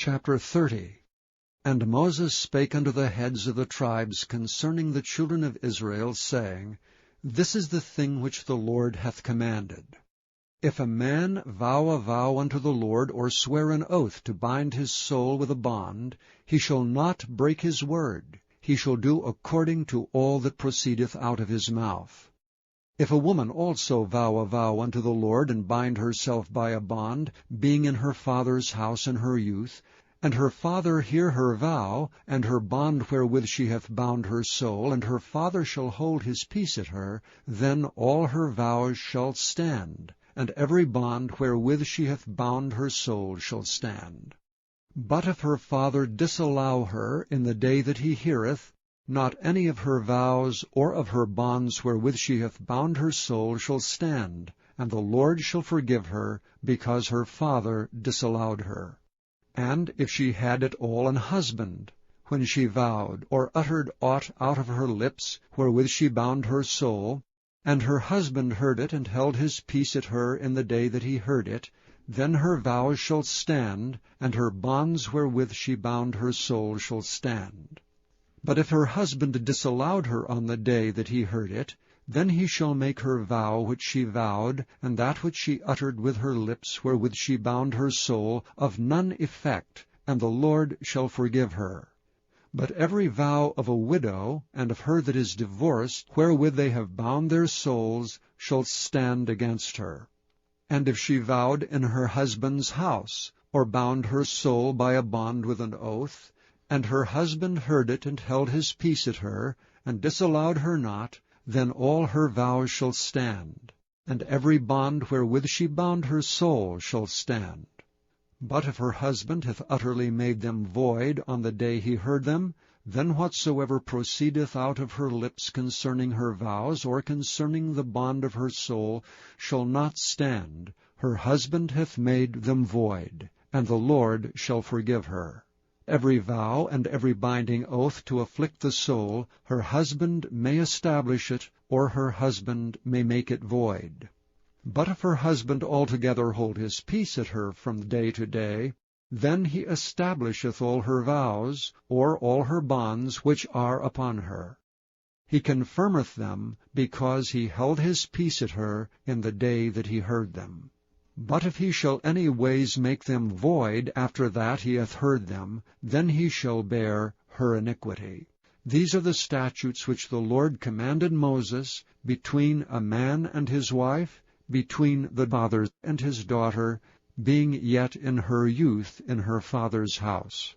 Chapter 30. And Moses spake unto the heads of the tribes concerning the children of Israel, saying, This is the thing which the Lord hath commanded. If a man vow a vow unto the Lord, or swear an oath to bind his soul with a bond, he shall not break his word. He shall do according to all that proceedeth out of his mouth. If a woman also vow a vow unto the Lord, and bind herself by a bond, being in her father's house in her youth, and her father hear her vow, and her bond wherewith she hath bound her soul, and her father shall hold his peace at her, then all her vows shall stand, and every bond wherewith she hath bound her soul shall stand. But if her father disallow her in the day that he heareth, not any of her vows or of her bonds wherewith she hath bound her soul shall stand, and the Lord shall forgive her, because her father disallowed her. And if she had at all an husband, when she vowed, or uttered aught out of her lips, wherewith she bound her soul, and her husband heard it, and held his peace at her in the day that he heard it, then her vows shall stand, and her bonds wherewith she bound her soul shall stand. But if her husband disallowed her on the day that he heard it, then he shall make her vow which she vowed, and that which she uttered with her lips, wherewith she bound her soul, of none effect, and the Lord shall forgive her. But every vow of a widow, and of her that is divorced, wherewith they have bound their souls, shall stand against her. And if she vowed in her husband's house, or bound her soul by a bond with an oath, and her husband heard it, and held his peace at her, and disallowed her not, then all her vows shall stand, and every bond wherewith she bound her soul shall stand. But if her husband hath utterly made them void on the day he heard them, then whatsoever proceedeth out of her lips concerning her vows, or concerning the bond of her soul, shall not stand. Her husband hath made them void, and the Lord shall forgive her. Every vow and every binding oath to afflict the soul, her husband may establish it, or her husband may make it void. But if her husband altogether hold his peace at her from day to day, then he establisheth all her vows, or all her bonds which are upon her. He confirmeth them, because he held his peace at her in the day that he heard them. But if he shall any ways make them void after that he hath heard them, then he shall bear her iniquity. These are the statutes which the Lord commanded Moses, between a man and his wife, between the father and his daughter, being yet in her youth in her father's house.